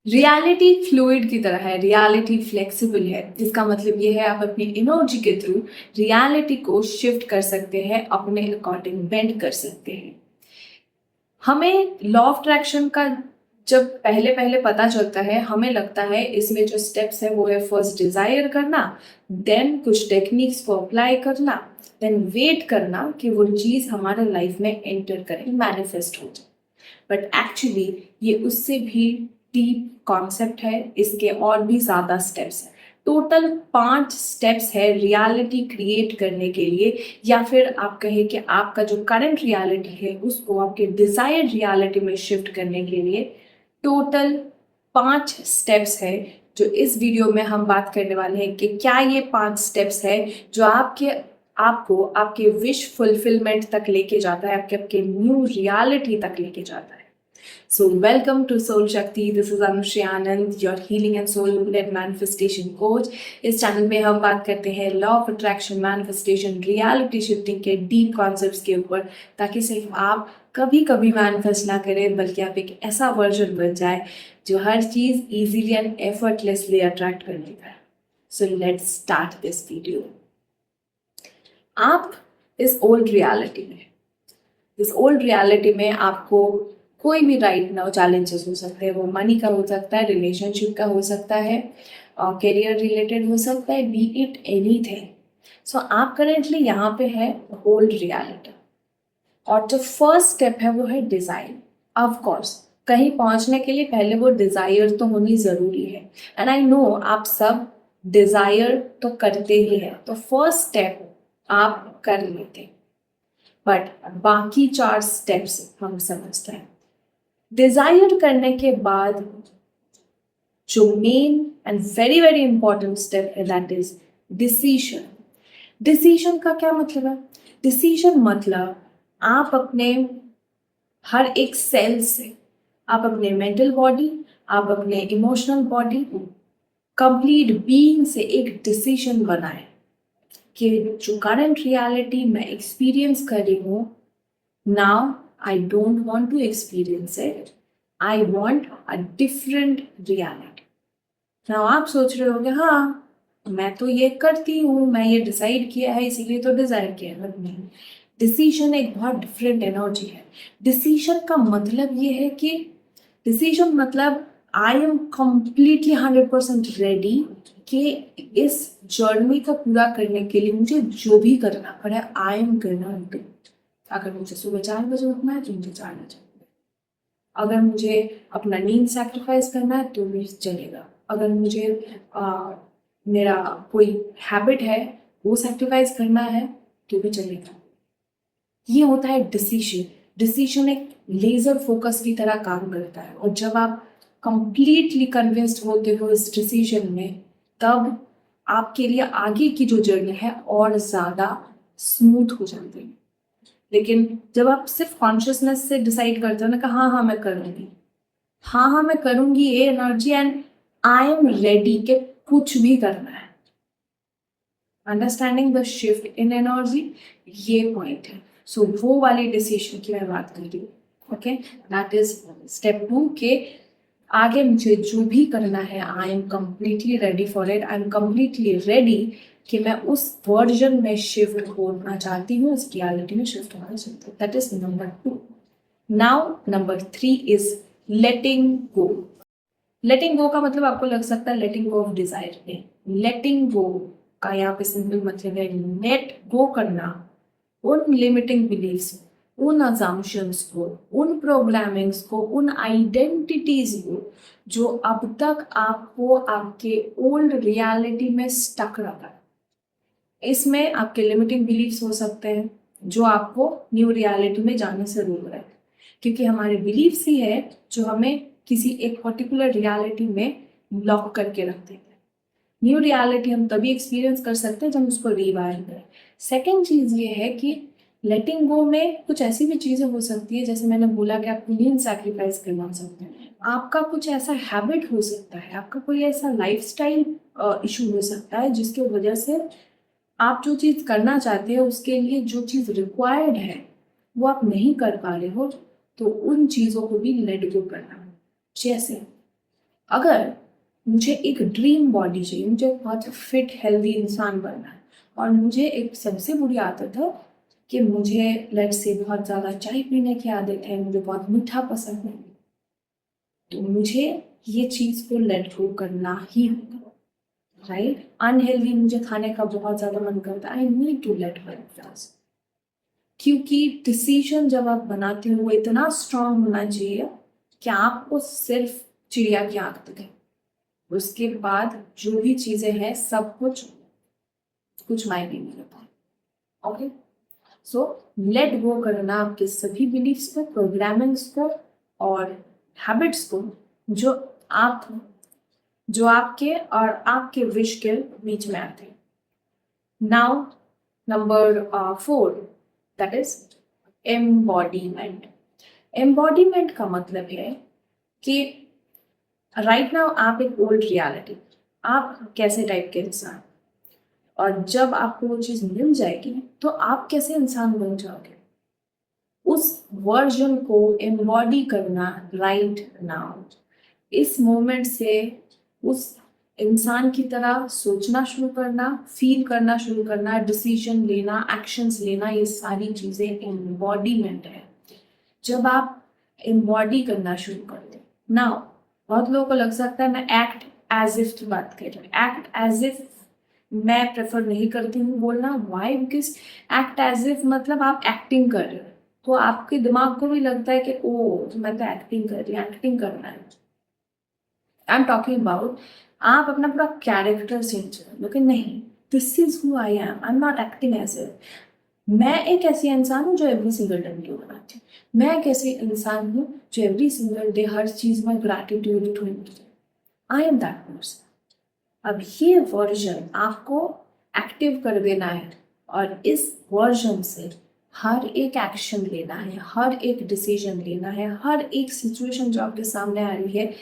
Reality fluid की तरह है, रियलिटी फ्लेक्सिबल है। इसका मतलब ये है आप अपनी एनर्जी के थ्रू रियलिटी को शिफ्ट कर सकते हैं, अपने अकॉर्डिंग बेंड कर सकते हैं। हमें लॉ ऑफ अट्रैक्शन का जब पहले पहले पता चलता है, हमें लगता है इसमें जो स्टेप्स है वो है फर्स्ट डिजायर करना, देन कुछ टेक्निक्स को अप्लाई करना, देन वेट करना कि वो चीज़ हमारे लाइफ में एंटर करे, मैनिफेस्ट हो जाए। बट एक्चुअली ये उससे भी डीप कॉन्सेप्ट है, इसके और भी ज़्यादा स्टेप्स हैं। टोटल 5 स्टेप्स है रियलिटी क्रिएट करने के लिए, या फिर आप कहें कि आपका जो करंट रियलिटी है उसको आपके डिजायर्ड रियलिटी में शिफ्ट करने के लिए टोटल 5 स्टेप्स है, जो इस वीडियो में हम बात करने वाले हैं कि क्या ये 5 स्टेप्स है जो आपको आपके विश फुलफिलमेंट तक लेके जाता है, आपके न्यू रियलिटी तक लेके जाता है। So welcome to Soul Shakti. This is Anushri Anand, your healing and soul-led manifestation coach. इस चैनल में हम बात करते हैं law of attraction, manifestation, reality shifting के डीप कॉन्सेप्ट्स के ऊपर, ताकि सिर्फ आप कभी कभी मैनिफेस्ट ना करें, बल्कि आप एक ऐसा वर्जन बन जाए जो हर चीज़ इजीली एंड एफर्टलेसली अट्रैक्ट कर लेता है। So let's start this video. आप इस ओल्ड रियलिटी में आपको कोई भी राइट नाउ चैलेंजेस हो सकते हैं। वो मनी का हो सकता है, रिलेशनशिप का हो सकता है, करियर रिलेटेड हो सकता है, बी इट एनीथिंग। सो आप करेंटली यहाँ पे है ओल्ड रियलिटी, और जो फर्स्ट स्टेप है वो है डिजायर। ऑफ कोर्स कहीं पहुंचने के लिए पहले वो डिजायर तो होनी जरूरी है, एंड आई नो आप सब डिजायर तो करते ही हैं, तो फर्स्ट स्टेप आप कर लेते हैं। बट बाकी 4 स्टेप्स हम समझते हैं। डिजायर करने के बाद जो main and very very important step है, दैट इज डिसीजन। डिसीजन का क्या मतलब है? डिसीजन मतलब आप अपने हर एक सेल से, आप अपने मेंटल बॉडी, आप अपने इमोशनल बॉडी, कंप्लीट बीइंग से एक डिसीजन बनाए कि जो करंट रियलिटी मैं एक्सपीरियंस कर रही हूँ, now I don't want to experience it. I want a different reality. Now आप सोच रहे होंगे हाँ मैं तो ये करती हूँ, मैं ये डिसाइड किया है इसीलिए तो डिजायर किया है। बट नहीं, डिसीजन एक बहुत डिफरेंट एनर्जी है। डिसीजन का मतलब ये है कि डिसीजन मतलब आई एम कंप्लीटली 100% रेडी कि इस जर्नी को पूरा करने के लिए मुझे जो भी करना पड़े, आई एम करना। अगर मुझे सुबह 4 बजे उठना है तो मुझे 4 बजे, अगर मुझे अपना नींद सैक्रिफाइस करना है तो भी चलेगा, अगर मुझे मेरा कोई हैबिट है वो सैक्रिफाइस करना है तो भी चलेगा। ये होता है डिसीजन। डिसीजन एक लेजर फोकस की तरह काम करता है, और जब आप कंप्लीटली कन्विंस्ड होते हो इस डिसीजन में, तब आपके लिए आगे की जो जर्नी है और ज़्यादा स्मूथ हो जाती है। लेकिन जब आप सिर्फ कॉन्शियसनेस से डिसाइड करते हो ना कि हाँ हाँ मैं करूँगी, हाँ हाँ मैं करूँगी, ये energy and I am ready के कुछ भी करना है, understanding the shift in energy, ये पॉइंट है। सो वो वाली डिसीजन की मैं बात कर रही हूँ। ओके, दैट इज स्टेप 2 के आगे मुझे जो भी करना है, I am completely ready for it. I am completely ready कि मैं उस वर्जन में शिफ्ट होना चाहती हूँ, उस रियलिटी में शिफ्ट होना चाहती हूँ। That is number 2। Now number 3 is letting go. Letting go का मतलब आपको लग सकता है लेटिंग गो ऑफ डिजायर में। लेटिंग गो का यहाँ पे सिंपल मतलब है लेट गो करना उन लिमिटिंग बिलीव्स, उन अजम्पशंस को, उन प्रोग्रामिंग्स को, उन आइडेंटिटीज को जो अब तक आपको आपके ओल्ड रियलिटी में स्टक रखा है। इसमें आपके लिमिटिंग बिलीव्स हो सकते हैं जो आपको न्यू रियलिटी में जाने से रोक रहे हैं, क्योंकि हमारे बिलीव्स ही है जो हमें किसी एक पर्टिकुलर रियलिटी में लॉक करके रखते हैं। न्यू रियलिटी हम तभी एक्सपीरियंस कर सकते हैं जब उसको रीवायर करें। सेकेंड चीज़ ये है कि लेटिंग गो में कुछ ऐसी भी चीज़ें हो सकती है, जैसे मैंने बोला कि आप नींद सैक्रिफाइस करना सकते हैं, आपका कुछ ऐसा हैबिट हो सकता है, आपका कोई ऐसा लाइफस्टाइल इशू हो सकता है जिसकी वजह से आप जो चीज़ करना चाहते हो उसके लिए जो चीज़ रिक्वायर्ड है वो आप नहीं कर पा रहे हो, तो उन चीज़ों को भी लेट गो करना। जैसे अगर मुझे एक ड्रीम बॉडी चाहिए, मुझे बहुत फिट हेल्दी इंसान बनना है, और मुझे एक सबसे बुरी आदत है कि मुझे लेट्स से बहुत ज़्यादा चाय पीने की आदत है, मुझे बहुत मीठा पसंद है, तो मुझे ये चीज़ को लेट गो करना ही होगा, राइट। अनहेल्दी मुझे खाने का बहुत ज़्यादा मन करता है, I need to let go, क्योंकि डिसीजन जब आप बनाते हो वो इतना स्ट्रांग होना चाहिए कि आपको सिर्फ चिड़िया की आंख दिखे, उसके बाद जो भी चीज़ें हैं सब कुछ मायने नहीं रखता। ओके, सो लेट गो करना आपके सभी बिलीफ्स को, प्रोग्रामिंग्स को और हैबिट्स को जो आप जो आपके और आपके विश के बीच में आते हैं। Now number 4, that is embodiment. Embodiment का मतलब है कि राइट नाउ आप एक ओल्ड रियलिटी, आप कैसे टाइप के इंसान, और जब आपको वो चीज़ मिल जाएगी तो आप कैसे इंसान बन जाओगे, उस वर्जन को एम्बॉडी करना राइट नाउ, इस मोमेंट से उस इंसान की तरह सोचना शुरू करना, फील करना शुरू करना, डिसीजन लेना, एक्शंस लेना, ये सारी चीज़ें एम्बॉडीमेंट है। जब आप एम्बॉडी करना शुरू करते नाउ, बहुत लोगों को लग सकता है मैं एक्ट एज इफ की बात कर रही हूँ, एक्ट एज इफ मैं प्रेफर नहीं करती हूँ बोलना। Why? Because act as if मतलब आप एक्टिंग कर रहे हो, तो आपके दिमाग को भी लगता है कि ओ तो मैं तो एक्टिंग कर रही हूँ, एक्टिंग करना है। आई एम टॉकिंग अबाउट आप अपना पूरा कैरेक्टर चेंज करो, लेकिन नहीं, this is who I am, I am not acting as if. मैं एक ऐसी इंसान हूँ जो एवरी सिंगल डे वीडियो बनाती हूँ, मैं एक ऐसी इंसान हूँ जो एवरी सिंगल डे हर चीज़ में ग्रैटिट्यूड ढूंढती हूँ। I am that person. अब ये वर्जन आपको एक्टिव कर देना है, और इस वर्जन से हर एक एक्शन लेना है, हर एक डिसीजन लेना है, हर एक सिचुएशन जो आपके सामने आ रही है,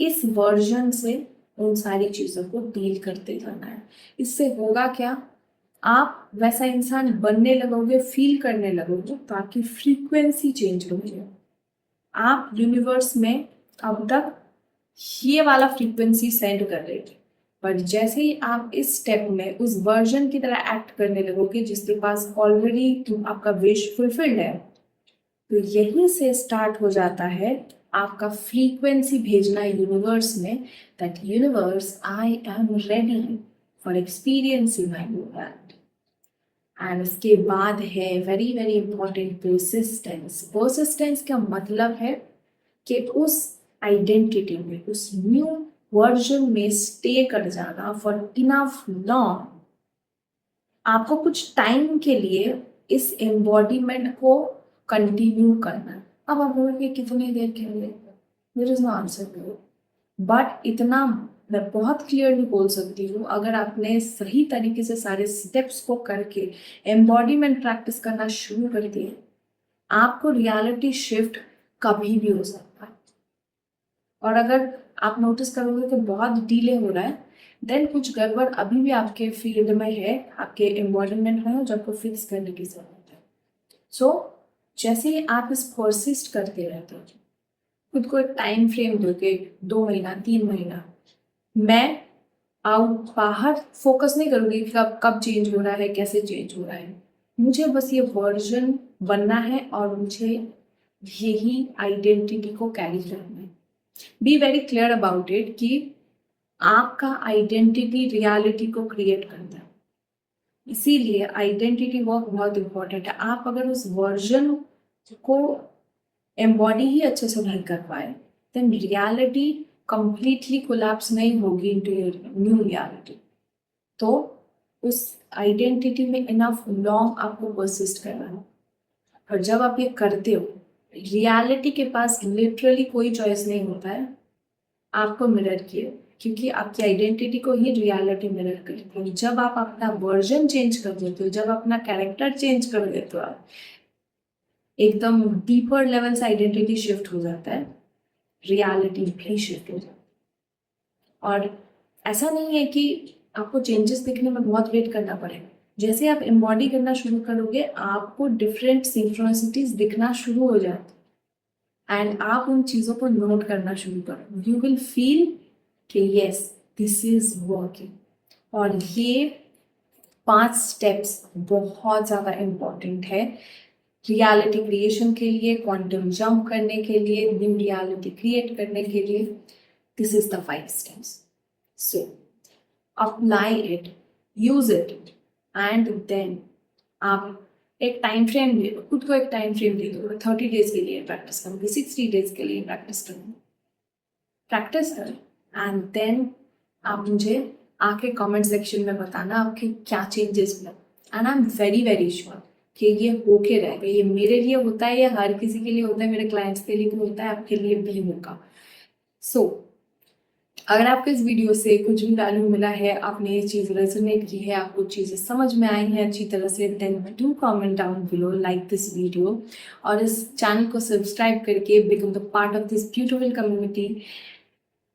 इस वर्जन से उन सारी चीज़ों को डील करते जाना है। इससे होगा क्या, आप वैसा इंसान बनने लगोगे, फील करने लगोगे, तो आपकी फ्रीक्वेंसी चेंज होगी। आप यूनिवर्स में अब तक ये वाला फ्रीक्वेंसी सेंड कर रहे थे, पर जैसे ही आप इस स्टेप में उस वर्जन की तरह एक्ट करने लगोगे जिसके पास ऑलरेडी आपका विश फुलफिल्ड है, तो यहीं से स्टार्ट हो जाता है आपका फ्रीक्वेंसी भेजना यूनिवर्स में, that universe I am ready for experiencing my new land. And उसके बाद है very very important persistence. Persistence का मतलब है कि उस आइडेंटिटी में, उस न्यू वर्जन में स्टे कर जाना फॉर इनफ लॉन्ग। आपको कुछ टाइम के लिए इस एम्बॉडीमेंट को कंटिन्यू करना। अब आप बोलोगे कितनी देर के लिए, there is no answer, but इतना मैं बहुत क्लियरली बोल सकती हूँ, अगर आपने सही तरीके से सारे स्टेप्स को करके एम्बॉडीमेंट प्रैक्टिस करना शुरू कर दिए, आपको रियलिटी शिफ्ट कभी भी हो सकता है। और अगर आप नोटिस करोगे कि बहुत डिले हो रहा है, देन कुछ गड़बड़ अभी भी आपके फील्ड में है, आपके एम्बॉडीमेंट में, जो आपको फिक्स करने की जरूरत है। सो जैसे ही आप इस परसिस्ट करते रहते हो, खुद को एक टाइम फ्रेम दो कि 2 महीना 3 महीना, मैं आउट बाहर फोकस नहीं करूँगी कि कब कब चेंज हो रहा है, कैसे चेंज हो रहा है, मुझे बस ये वर्जन बनना है और मुझे यही आइडेंटिटी को कैरी करना है। Be very clear about it कि आपका आइडेंटिटी रियलिटी को क्रिएट करता है, इसीलिए आइडेंटिटी वर्क बहुत इंपॉर्टेंट है। आप अगर उस वर्जन को एम्बॉडी ही अच्छे से नहीं कर पाए, देन रियलिटी कंप्लीटली कोलैप्स नहीं होगी इनटू योर न्यू रियलिटी। तो उस आइडेंटिटी में इनफ लॉन्ग आपको परसिस्ट करना है, और जब आप ये करते हो, रियलिटी के पास लिटरली कोई चॉइस नहीं होता है आपको मिरर किए, क्योंकि आपकी आइडेंटिटी को ही रियलिटी मिरर करती है। जब आप अपना वर्जन चेंज कर देते हो, जब अपना कैरेक्टर चेंज कर देते हो, आप एकदम डीपर लेवल से आइडेंटिटी शिफ्ट हो जाता है, रियलिटी भी शिफ्ट हो जाता है। और ऐसा नहीं है कि आपको चेंजेस दिखने में बहुत वेट करना पड़ेगा। जैसे आप एम्बॉडी करना शुरू करोगे, आपको डिफरेंट सिंक्रोनिसिटीज दिखना शुरू हो जाती है। एंड आप उन चीज़ों को नोट करना शुरू करो, यू विल फील कि यस दिस इज वर्किंग। और ये 5 स्टेप्स बहुत ज़्यादा इम्पॉर्टेंट है रियलिटी क्रिएशन के लिए, क्वांटम जंप करने के लिए, न्यू रियलिटी क्रिएट करने के लिए। This is the 5 steps. So apply it, use it, and then आप एक टाइम फ्रेम दे दो, खुद को एक टाइम फ्रेम दे दो। 30 डेज के लिए प्रैक्टिस करूँगी, 60 डेज के लिए प्रैक्टिस करूँगी। प्रैक्टिस करें एंड देन आप मुझे आके कमेंट सेक्शन में बताना आपके क्या चेंजेस हुए। And I am very very sure कि ये होके रहेगा। ये मेरे लिए होता है, ये हर किसी के लिए होता है, मेरे क्लाइंट्स के लिए भी होता है, आपके लिए भी होगा। सो अगर आपको इस वीडियो से कुछ भी वैल्यू मिला है, आपने ये चीज़ रेजोनेट की है, आपको चीज़ें समझ में आई हैं अच्छी तरह से, then do comment down below, like this video, और इस चैनल को सब्सक्राइब करके become the part of this beautiful community.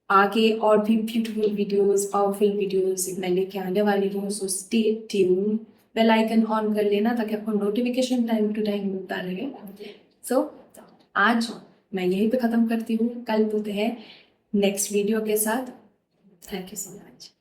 आगे और भी ब्यूटीफुल वीडियोस, पावरफुल वीडियोस मैं लेके आने वाली हूँ। So stay tune, bell icon on कर लेना ताकि आपको नोटिफिकेशन टाइम टू टाइम मिलता रहे। सो आज मैं यहीं पे ख़त्म करती हूँ, कल मिलते हैं नेक्स्ट वीडियो के साथ। Thank you so much.